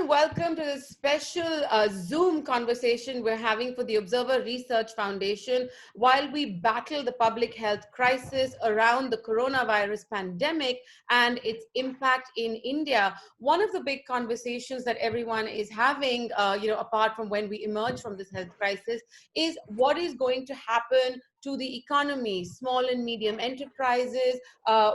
everyone, welcome to this special Zoom conversation we're having for the Observer Research Foundation while we battle the public health crisis around the coronavirus pandemic and its impact in India. One of the big conversations that everyone is having, apart from when we emerge from this health crisis, is what is going to happen to the economy, small and medium enterprises,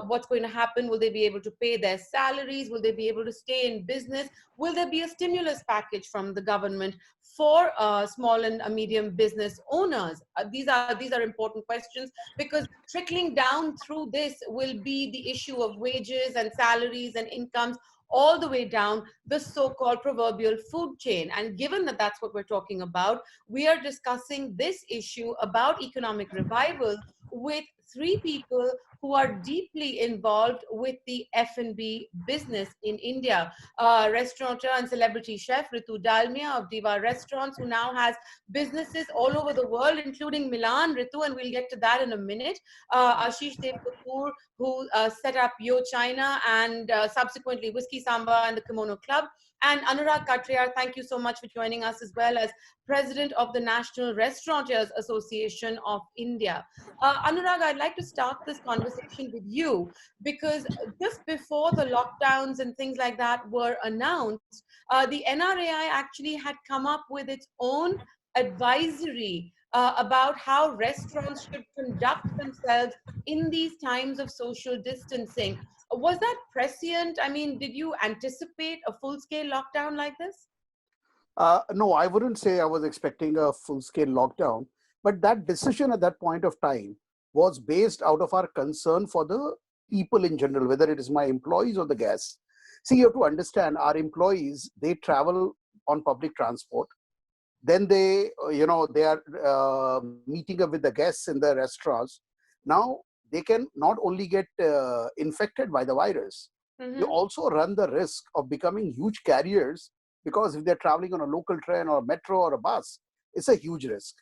what's going to happen? Will they be able to pay their salaries? Will they be able to stay in business? Will there be a stimulus package from the government for small and medium business owners? These are important questions because trickling down through this will be the issue of wages and salaries and incomes all the way down the so-called proverbial food chain. And given that that's what we're talking about, we are discussing this issue about economic revival with three people who are deeply involved with the F&B business in India. Restaurateur and celebrity chef Ritu Dalmia of Diva Restaurants, who now has businesses all over the world, including Milan, Ritu, and we'll get to that in a minute. Ashish Dev Kapoor, who set up Yo China and subsequently Whiskey Samba and the Kimono Club. And Anurag Katriyar, thank you so much for joining us, as well as President of the National Restaurateurs Association of India. Anurag, I'd like to start this conversation with you because just before the lockdowns and things like that were announced, the NRAI actually had come up with its own advisory about how restaurants should conduct themselves in these times of social distancing. Was that prescient? I mean, did you anticipate a full-scale lockdown like this? No, I wouldn't say I was expecting a full-scale lockdown, but that decision at that point of time was based out of our concern for the people in general, whether it is my employees or the guests. See, you have to understand, our employees, they travel on public transport. Then they are meeting up with the guests in the restaurants. Now, they can not only get infected by the virus, they also run the risk of becoming huge carriers, because if they're traveling on a local train or metro or a bus, it's a huge risk.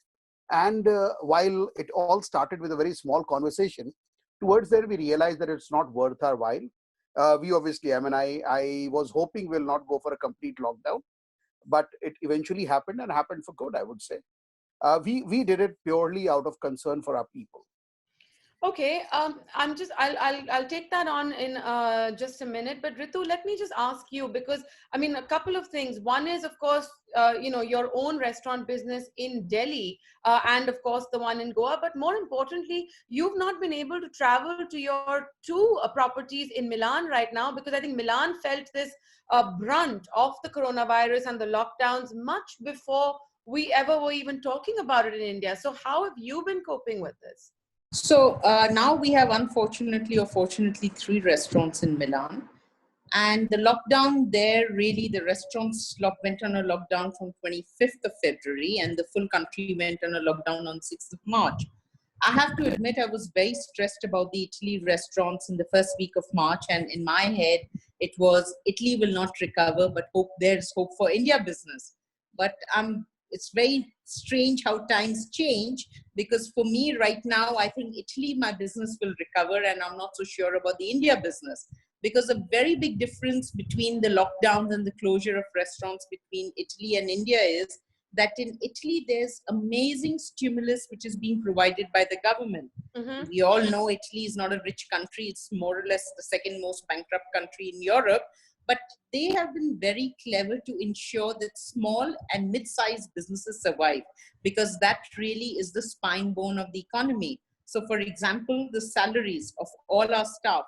And while it all started with a very small conversation, towards there we realized that it's not worth our while. We obviously, I was hoping we'll not go for a complete lockdown, but it eventually happened, and happened for good, I would say. We did it purely out of concern for our people. Okay, I'll take that on in just a minute. But Ritu, let me just ask you, because I mean, a couple of things. One is, of course, your own restaurant business in Delhi, and of course the one in Goa. But more importantly, you've not been able to travel to your two properties in Milan right now, because I think Milan felt this brunt of the coronavirus and the lockdowns much before we ever were even talking about it in India. So how have you been coping with this? So now we have, unfortunately or fortunately, 3 restaurants in Milan. And the lockdown there, really, the restaurants went on a lockdown from 25th of February, and the full country went on a lockdown on 6th of March. I have to admit, I was very stressed about the Italy restaurants in the first week of March. And in my head, it was, Italy will not recover, but there's hope for India business. But it's very strange how times change, because for me right now, I think Italy, my business will recover, and I'm not so sure about the India business, because a very big difference between the lockdowns and the closure of restaurants between Italy and India is that in Italy, there's amazing stimulus which is being provided by the government. We all know Italy is not a rich country. It's more or less the second most bankrupt country in Europe. But they have been very clever to ensure that small and mid-sized businesses survive, because that really is the spine bone of the economy. So for example, the salaries of all our staff,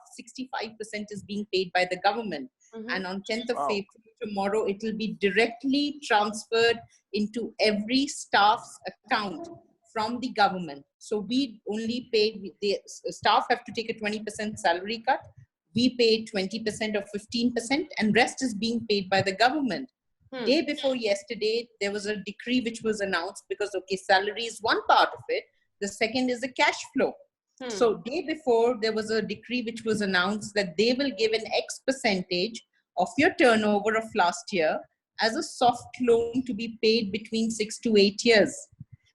65% is being paid by the government. And on 10th of April, tomorrow, it will be directly transferred into every staff's account from the government. So we only pay, the staff have to take a 20% salary cut. We pay 20% or 15%, and rest is being paid by the government. Day before yesterday, there was a decree which was announced, because, okay, salary is one part of it. The second is the cash flow. So day before, there was a decree which was announced that they will give an X percentage of your turnover of last year as a soft loan to be paid between 6 to 8 years.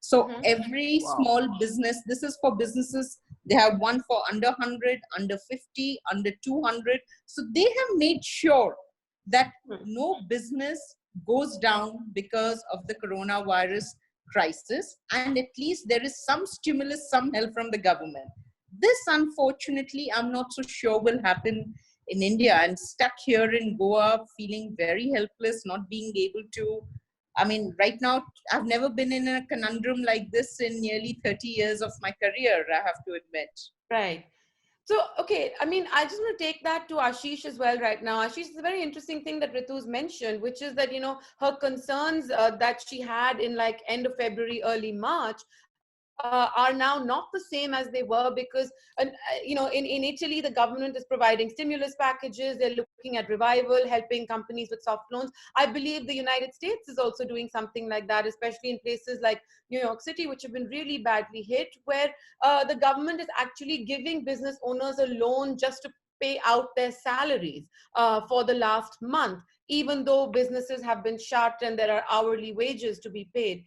So every small business, this is for businesses, they have one for under 100, under 50, under 200. So they have made sure that no business goes down because of the coronavirus crisis, and at least there is some stimulus, some help from the government. This, unfortunately, I'm not so sure will happen in India. I'm stuck here in Goa, feeling very helpless, not being able to. I mean, right now, I've never been in a conundrum like this in nearly 30 years of my career, I have to admit. Right. So, okay, I mean, I just want to take that to Ashish as well right now. Ashish, it's a very interesting thing that Ritu's mentioned, which is that, her concerns that she had in like end of February, early March, are now not the same as they were because, in Italy, the government is providing stimulus packages. They're looking at revival, helping companies with soft loans. I believe the United States is also doing something like that, especially in places like New York City, which have been really badly hit, where the government is actually giving business owners a loan just to pay out their salaries for the last month, even though businesses have been shut and there are hourly wages to be paid.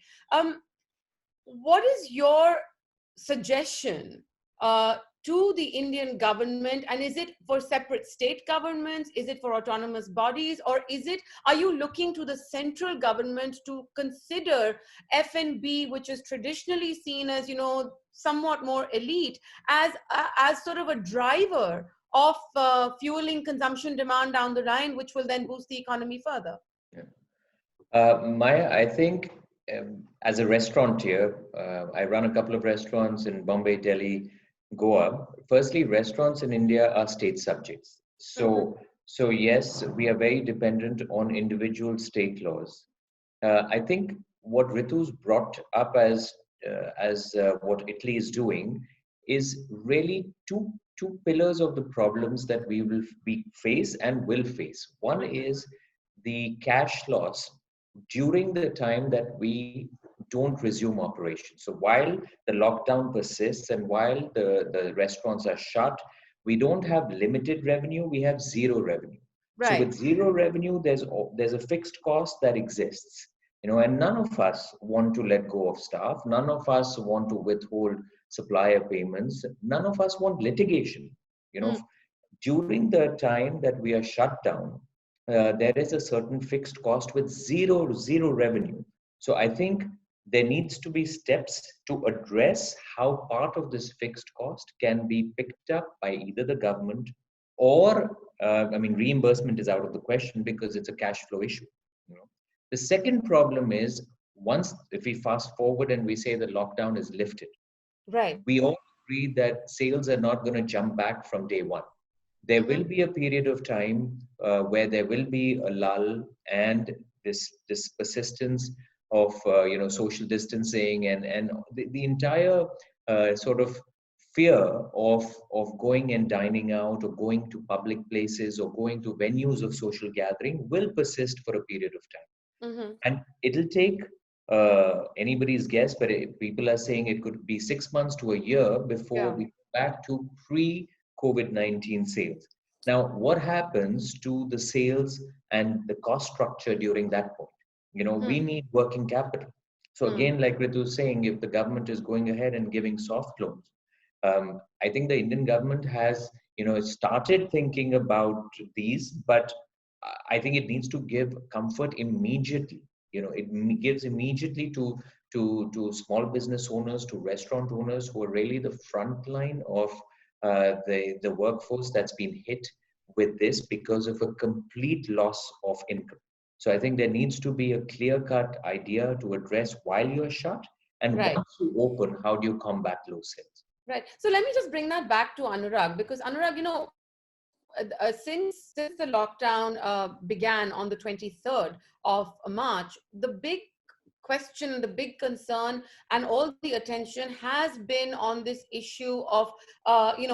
What is your suggestion to the Indian government, and is it for separate state governments, is it for autonomous bodies, or are you looking to the central government to consider F&B, which is traditionally seen as somewhat more elite, as sort of a driver of fueling consumption demand down the line, which will then boost the economy further? Maya, I think as a restaurateur, I run a couple of restaurants in Bombay, Delhi, Goa. Firstly, restaurants in India are state subjects. So yes, we are very dependent on individual state laws. I think what Ritu's brought up as what Italy is doing is really two pillars of the problems that we face and will face. One is the cash loss during the time that we don't resume operations. So while the lockdown persists and while the restaurants are shut, we don't have limited revenue, we have zero revenue. Right. So with zero revenue, there's a fixed cost that exists. And none of us want to let go of staff. None of us want to withhold supplier payments. None of us want litigation. During the time that we are shut down, there is a certain fixed cost with zero revenue. So I think there needs to be steps to address how part of this fixed cost can be picked up by either the government or, reimbursement is out of the question because it's a cash flow issue. The second problem is, if we fast forward and we say the lockdown is lifted, right, we all agree that sales are not going to jump back from day one. There will be a period of time where there will be a lull and this persistence of social distancing and the entire sort of fear of going and dining out or going to public places or going to venues of social gathering will persist for a period of time. And it'll take anybody's guess, but people are saying it could be 6 months to a year before we go back to pre-COVID-19 sales. Now, what happens to the sales and the cost structure during that point? We need working capital. So again, like Ritu was saying, if the government is going ahead and giving soft loans, I think the Indian government has, started thinking about these, but I think it needs to give comfort immediately. It gives immediately to small business owners, to restaurant owners who are really the front line of the workforce that's been hit with this because of a complete loss of income. So I think there needs to be a clear-cut idea to address while you're shut, and once you open, how do you combat low sales? Right. So let me just bring that back to Anurag, because Anurag, since the lockdown began on the 23rd of March, the big question, the big concern, and all the attention has been on this issue of,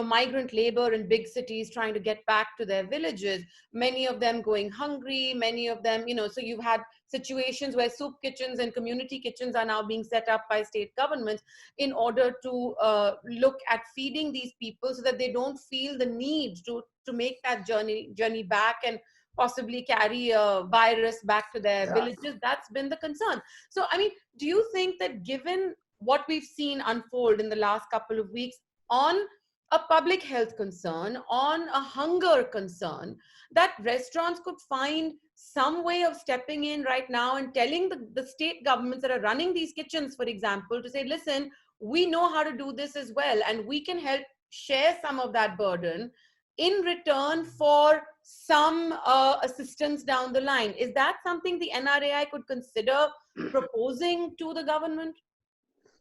migrant labor in big cities trying to get back to their villages. Many of them going hungry. Many of them, so you've had situations where soup kitchens and community kitchens are now being set up by state governments in order to look at feeding these people so that they don't feel the need to make that journey back and possibly carry a virus back to their villages. That's been the concern. So, do you think that given what we've seen unfold in the last couple of weeks on a public health concern, on a hunger concern, that restaurants could find some way of stepping in right now and telling the state governments that are running these kitchens, for example, to say, listen, we know how to do this as well, and we can help share some of that burden in return for some assistance down the line. Is that something the NRAI could consider proposing to the government?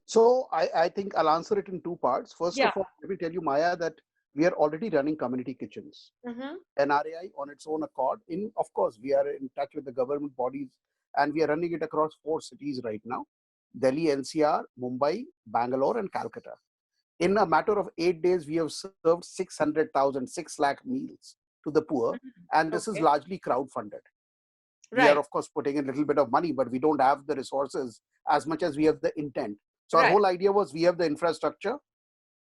So I think I'll answer it in two parts. First Yeah. of all, let me tell you, Maya, that we are already running community kitchens. Mm-hmm. NRAI on its own accord. Of course, we are in touch with the government bodies, and we are running it across 4 cities right now: Delhi, NCR, Mumbai, Bangalore, and Calcutta. In a matter of 8 days, we have served 600,000, 6 lakh meals to the poor, and this is Okay. largely crowd-funded. We Right. are, of course, putting in a little bit of money, but we don't have the resources as much as we have the intent. So our Right. whole idea was, we have the infrastructure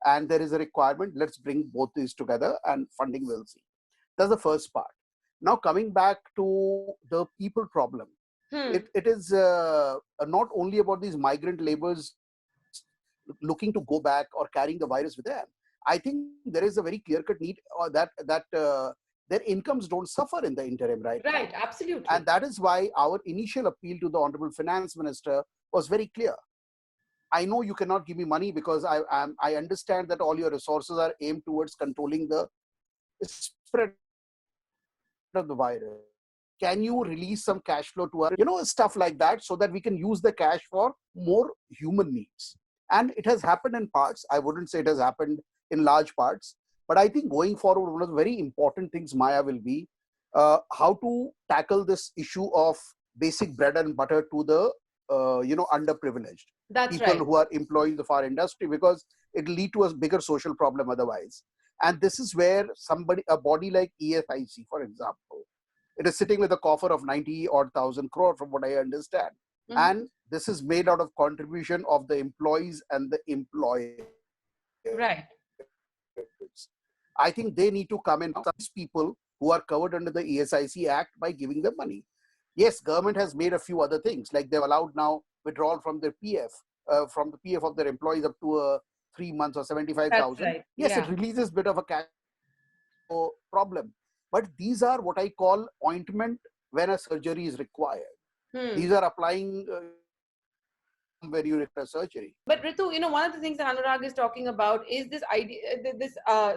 and there is a requirement. Let's bring both these together and funding will see. That's the first part. Now, coming back to the people problem, it is not only about these migrant laborers looking to go back or carrying the virus with them. I think there is a very clear-cut need that their incomes don't suffer in the interim right Right, now. absolutely. And that is why our initial appeal to the Honorable Finance Minister was very clear. I know you cannot give me money because I understand that all your resources are aimed towards controlling the spread of the virus. Can you release some cash flow to us, stuff like that, so that we can use the cash for more human needs? And it has happened in parts. I wouldn't say it has happened in large parts, but I think going forward, one of the very important things, Maya, will be how to tackle this issue of basic bread and butter to the underprivileged. That's people right. who are employees of our industry, because it will lead to a bigger social problem otherwise. And this is where a body like ESIC, for example, it is sitting with a coffer of 90 odd thousand crore, from what I understand. Mhm. And this is made out of contribution of the employees and the employers. Right. I think they need to come in, these people who are covered under the ESIC Act, by giving them money. Yes, government has made a few other things, like they've allowed now withdrawal from their PF, from the PF of their employees up to 3 months or 75,000. That's right. Yes, Yeah. it releases a bit of a cash flow problem. But these are what I call ointment when a surgery is required. These are applying where you require surgery. But Ritu, one of the things that Anurag is talking about is this idea, this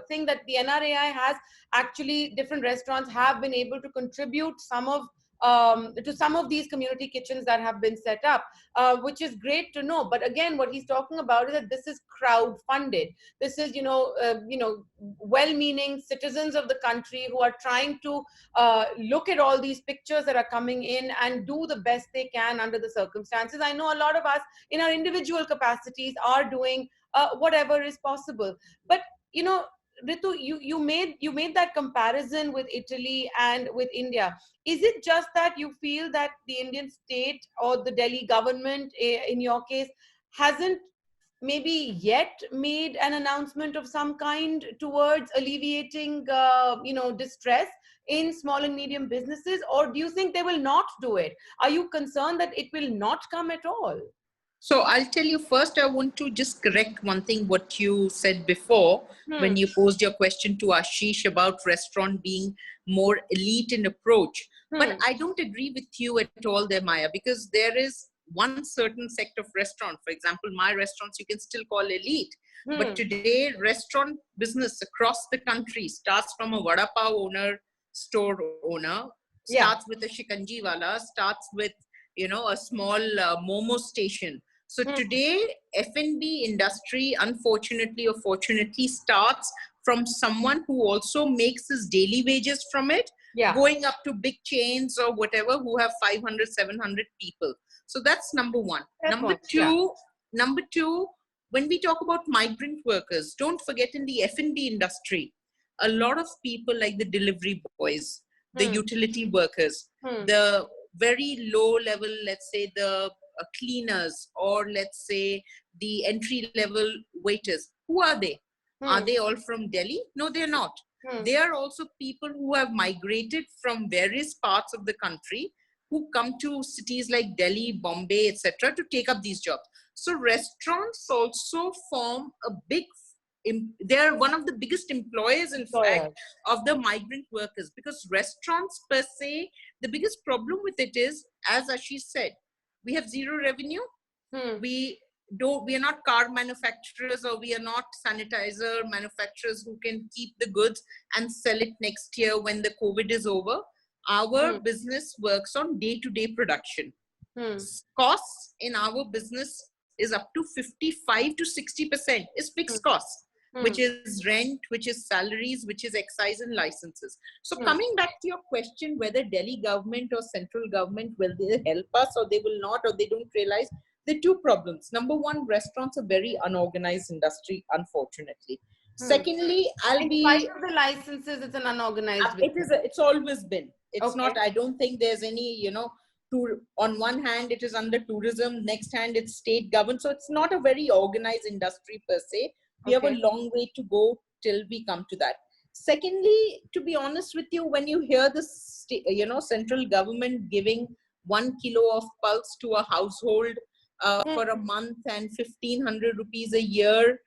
thing that the NRAI has actually, different restaurants have been able to contribute to some of these community kitchens that have been set up, which is great to know. But again, what he's talking about is that this is crowd funded. This is, well-meaning citizens of the country who are trying to look at all these pictures that are coming in and do the best they can under the circumstances. I know a lot of us in our individual capacities are doing whatever is possible. But, Ritu, you made that comparison with Italy and with India. Is it just that you feel that the Indian state or the Delhi government, in your case, hasn't maybe yet made an announcement of some kind towards alleviating, distress in small and medium businesses? Or do you think they will not do it? Are you concerned that it will not come at all? So I'll tell you first, I want to just correct one thing, what you said before, when you posed your question to Ashish about restaurant being more elite in approach. But I don't agree with you at all there, Maya, because there is one certain sect of restaurant. For example, my restaurants, you can still call elite. But today, restaurant business across the country starts from a vada pav owner, store owner, starts with a shikanji wala, starts with a small momo station. So today, F&B industry, unfortunately or fortunately, starts from someone who also makes his daily wages from it, going up to big chains or whatever who have 500, 700 people. So that's number one. Number two, when we talk about migrant workers, don't forget, in the F&B industry, a lot of people like the delivery boys, the utility workers, the very low level, let's say the cleaners, or let's say the entry level waiters. Who are they? Are they all from Delhi? No, they're not. They are also people who have migrated from various parts of the country, who come to cities like Delhi, Bombay, etc. to take up these jobs. So restaurants also form a big they're one of the biggest employers, in fact, Employers. of the migrant workers, because restaurants per se, the biggest problem with it is, as Ashish said, we have zero revenue. We are not car manufacturers, or we are not sanitizer manufacturers who can keep the goods and sell it next year when the COVID is over. Our business works on day-to-day production. Costs in our business is up to 55 to 60% is fixed costs, which is rent, which is salaries, which is excise and licenses. So coming back to your question, whether Delhi government or central government, will they help us or they will not, or they don't realize, there are two problems. Number one, restaurants are very unorganized industry, unfortunately. Secondly, In spite of the licenses, it's an unorganized business. it's always been. It's Okay. not, I don't think there's any, on one hand, it is under tourism, next hand, it's state government. So it's not a very organized industry per se. We have a long way to go till we come to that. Secondly, to be honest with you, when you hear the central government giving 1 kilo of pulse to a household for a month and 1,500 rupees a year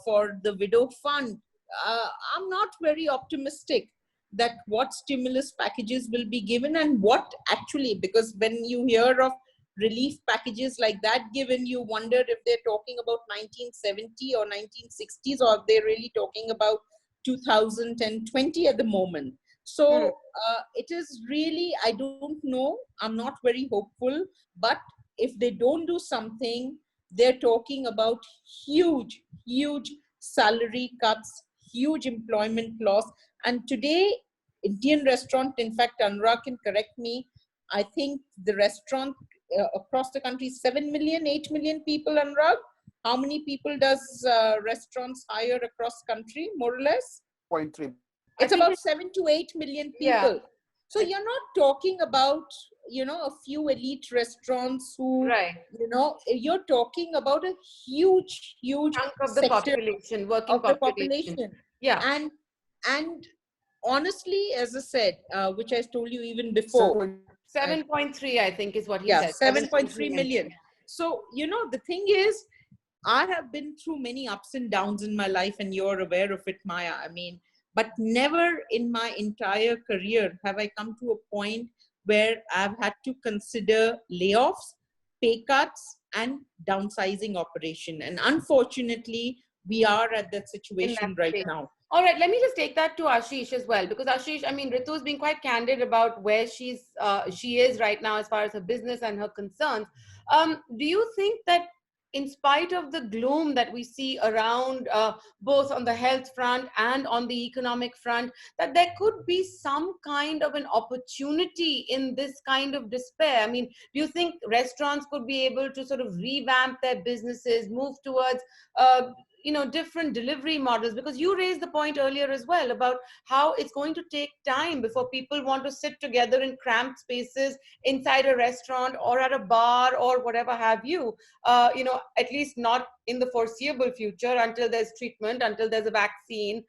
for the widow fund, I'm not very optimistic that what stimulus packages will be given and what actually, because when you hear of relief packages like that given, you wonder if they're talking about 1970 or 1960s, or if they're really talking about 2020 at the moment. So it is really, I don't know, I'm not very hopeful, but if they don't do something, they're talking about huge salary cuts, huge employment loss. And today, Indian restaurant, in fact, Anurag can correct me, I think the restaurant across the country, 7 million, 8 million people, Anurag. How many people does restaurants hire across country, more or less? 0.3. It's about 7 to 8 million people. Yeah. So you're not talking about, a few elite restaurants who, you're talking about a huge chunk of the sector population, working of the population. population. Yeah. And honestly, as I said, which I told you even before, 7.3, I think, is what he yeah, said. 7.3 million. So, the thing is, I have been through many ups and downs in my life, and you're aware of it, Maya. I mean, but never in my entire career have I come to a point where I've had to consider layoffs, pay cuts, and downsizing operation. And unfortunately, we are at that situation right now. All right, let me just take that to Ashish as well, because Ashish, I mean, Ritu is being quite candid about where she is right now as far as her business and her concerns. Do you think that in spite of the gloom that we see around both on the health front and on the economic front, that there could be some kind of an opportunity in this kind of despair? I mean, do you think restaurants could be able to sort of revamp their businesses, move towards different delivery models? Because you raised the point earlier as well about how it's going to take time before people want to sit together in cramped spaces inside a restaurant or at a bar or whatever have you, at least not in the foreseeable future, until there's treatment, until there's a vaccine,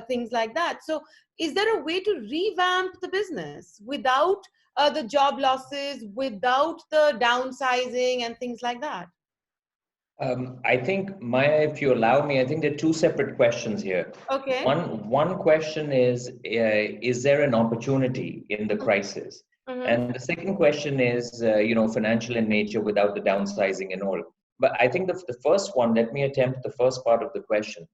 things like that. So is there a way to revamp the business without the job losses, without the downsizing and things like that? I think, Maya, if you allow me, I think there are two separate questions here. Okay. One question is there an opportunity in the crisis? And the second question is, financial in nature without the downsizing and all. But I think the first one, let me attempt the first part of the question.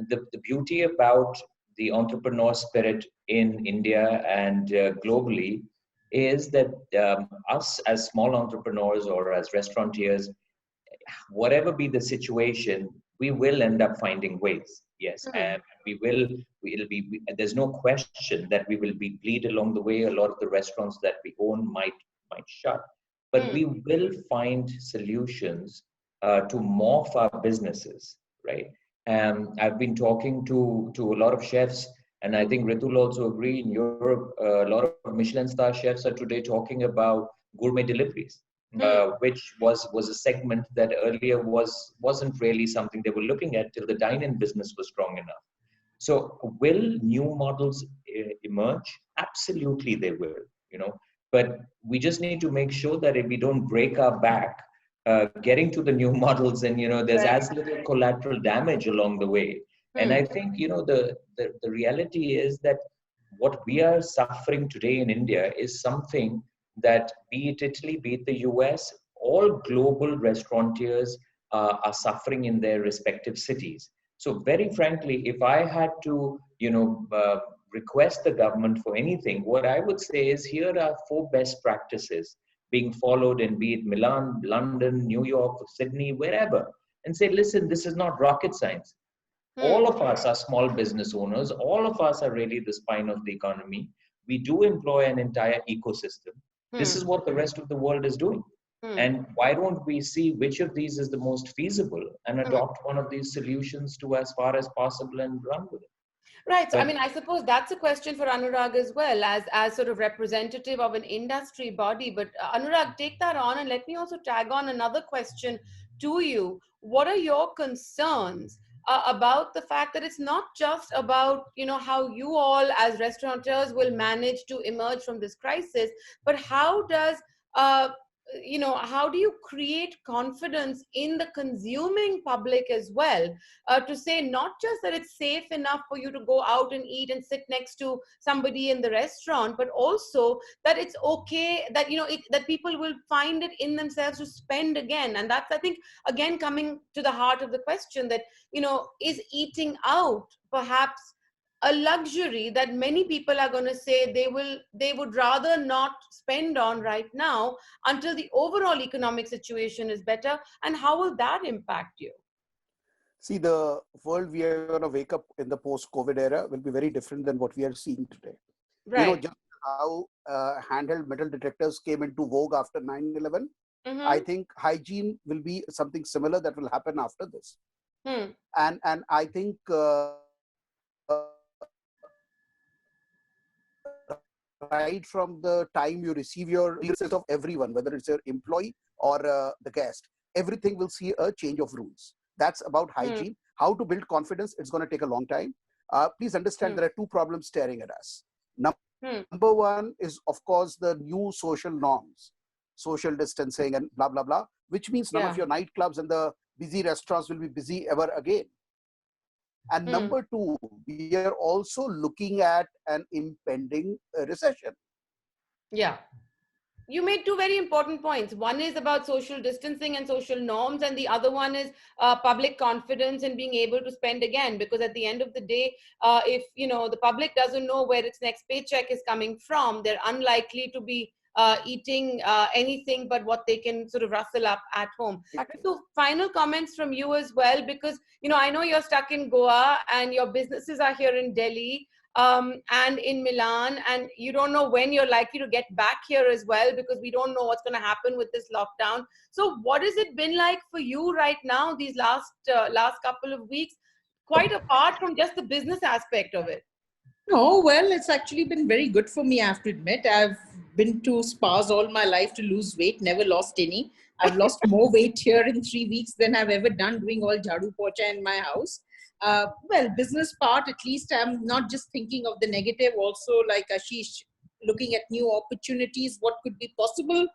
The beauty about the entrepreneur spirit in India and globally is that us as small entrepreneurs or as restaurateurs, whatever be the situation, we will end up finding ways. Yes, and there's no question that we will be bleed along the way. A lot of the restaurants that we own might shut, but we will find solutions to morph our businesses, right? I've been talking to a lot of chefs, and I think Ritu will also agree, in Europe, a lot of Michelin star chefs are today talking about gourmet deliveries. Which was a segment that earlier wasn't really something they were looking at till the dine-in business was strong enough. So will new models emerge? Absolutely they will, but we just need to make sure that if we don't break our back getting to the new models, and there's as little collateral damage along the way, And I think, the reality is that what we are suffering today in India is something that, be it Italy, be it the US, all global restaurateurs are suffering in their respective cities. So very frankly, if I had to, request the government for anything, what I would say is here are 4 best practices being followed in, be it Milan, London, New York, Sydney, wherever, and say, listen, this is not rocket science. Hmm. All of us are small business owners. All of us are really the spine of the economy. We do employ an entire ecosystem. This Hmm. is what the rest of the world is doing. Hmm. And why don't we see which of these is the most feasible and Hmm. adopt one of these solutions to as far as possible and run with it? Right. So, I But mean, I suppose that's a question for Anurag as well, as sort of representative of an industry body. But Anurag, take that on, and let me also tag on another question to you. What are your concerns about the fact that it's not just about, how you all as restaurateurs will manage to emerge from this crisis, but how does uh, how do you create confidence in the consuming public as well, to say not just that it's safe enough for you to go out and eat and sit next to somebody in the restaurant, but also that it's okay that that people will find it in themselves to spend again. And that's, I think, again coming to the heart of the question that is eating out perhaps a luxury that many people are going to say they would rather not spend on right now until the overall economic situation is better, and how will that impact you? See, the world we are going to wake up in the post-COVID era will be very different than what we are seeing today. Right. Just how handheld metal detectors came into vogue after 9/11, I Mm-hmm. think hygiene will be something similar that will happen after this. Hmm. And I think right from the time you receive your of everyone, whether it's your employee or the guest, everything will see a change of rules. That's about Hmm. hygiene. How to build confidence, it's going to take a long time. Please understand Hmm. there are 2 problems staring at us. Hmm. Number one is, of course, the new social norms, social distancing and blah, blah, blah, which means none of Yeah. your nightclubs and the busy restaurants will be busy ever again. And Hmm. number two, we are also looking at an impending recession. Yeah. You made 2 very important points. One is about social distancing and social norms, and the other one is public confidence and being able to spend again. Because at the end of the day, if the public doesn't know where its next paycheck is coming from, they're unlikely to be eating anything but what they can sort of rustle up at home. So, final comments from you as well, because I know you're stuck in Goa and your businesses are here in Delhi, and in Milan, and you don't know when you're likely to get back here as well, because we don't know what's going to happen with this lockdown. So what has it been like for you right now, these last couple of weeks, quite apart from just the business aspect of it? No, well, it's actually been very good for me, I have to admit. I've been to spas all my life to lose weight, never lost any. I've lost more weight here in 3 weeks than I've ever done doing all jhadu pocha in my house. Well, business part, at least I'm not just thinking of the negative, also like Ashish, looking at new opportunities, what could be possible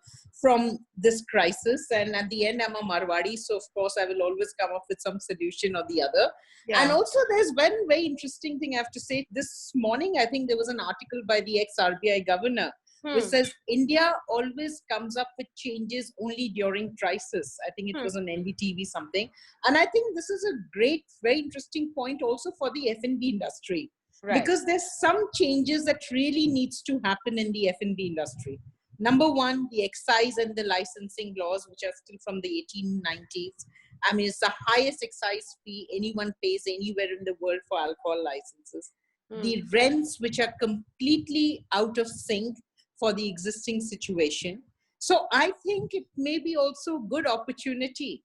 from this crisis. And at the end, I'm a Marwadi, so of course, I will always come up with some solution or the other. And Yeah. also, there's one very interesting thing I have to say. This morning, I think there was an article by the ex-RBI governor, which Hmm. says India always comes up with changes only during crisis. I think it Hmm. was on NDTV something. And I think this is a great, very interesting point also for the F&B industry. Right. Because there's some changes that really needs to happen in the F&B industry. Number one, the excise and the licensing laws, which are still from the 1890s. I mean, it's the highest excise fee anyone pays anywhere in the world for alcohol licenses. Hmm. The rents, which are completely out of sync for the existing situation. So I think it may be also a good opportunity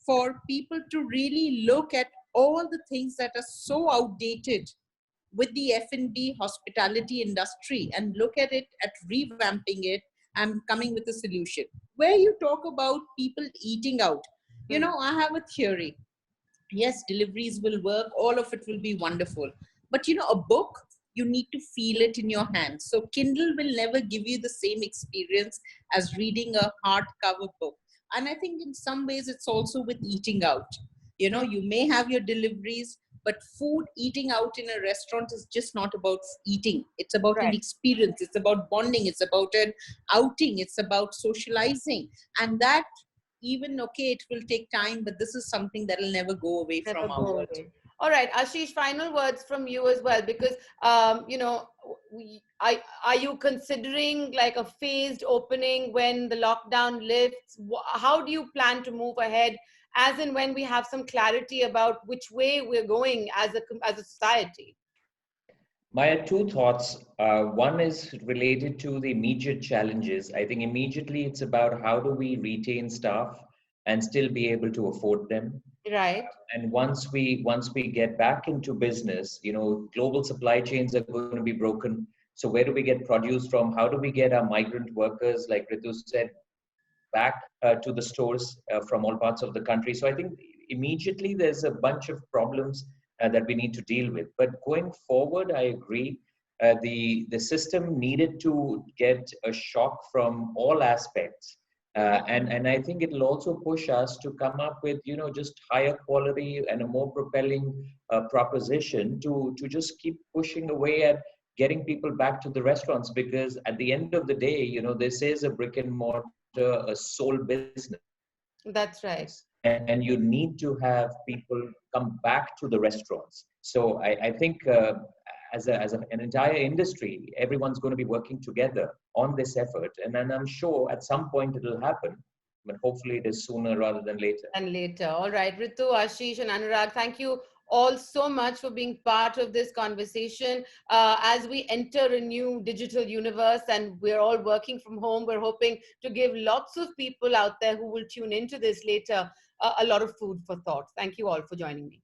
for people to really look at all the things that are so outdated with the F&B hospitality industry and look at it, at revamping it and coming with a solution. Where you talk about people eating out, I have a theory. Yes, deliveries will work, all of it will be wonderful. But a book, you need to feel it in your hands. So Kindle will never give you the same experience as reading a hardcover book. And I think in some ways it's also with eating out. You may have your deliveries, But food, eating out in a restaurant is just not about eating. It's about an Right. experience. It's about bonding. It's about an outing. It's about socializing. And that, even, okay, it will take time, but this is something that will never go away Never from our go world. away. All right, Ashish, final words from you as well, because you know, are you considering like a phased opening when the lockdown lifts? How do you plan to move ahead, as in when we have some clarity about which way we're going as a society? My two thoughts. One is related to the immediate challenges. I think immediately it's about how do we retain staff and still be able to afford them. Right. And once we get back into business, global supply chains are going to be broken. So where do we get produce from? How do we get our migrant workers, like Ritu said, back to the stores from all parts of the country? So I think immediately there's a bunch of problems that we need to deal with. But going forward, I agree. The system needed to get a shock from all aspects. And I think it'll also push us to come up with just higher quality and a more propelling proposition to just keep pushing away at getting people back to the restaurants, because at the end of the day, this is a brick and mortar, a sole business. That's right. And you need to have people come back to the restaurants. So I think as an entire industry, everyone's going to be working together on this effort. And then I'm sure at some point it'll happen, but hopefully it is sooner rather than later. And later. All right, Ritu, Ashish, and Anurag, thank you all so much for being part of this conversation. As we enter a new digital universe and we're all working from home, we're hoping to give lots of people out there who will tune into this later a lot of food for thought. Thank you all for joining me.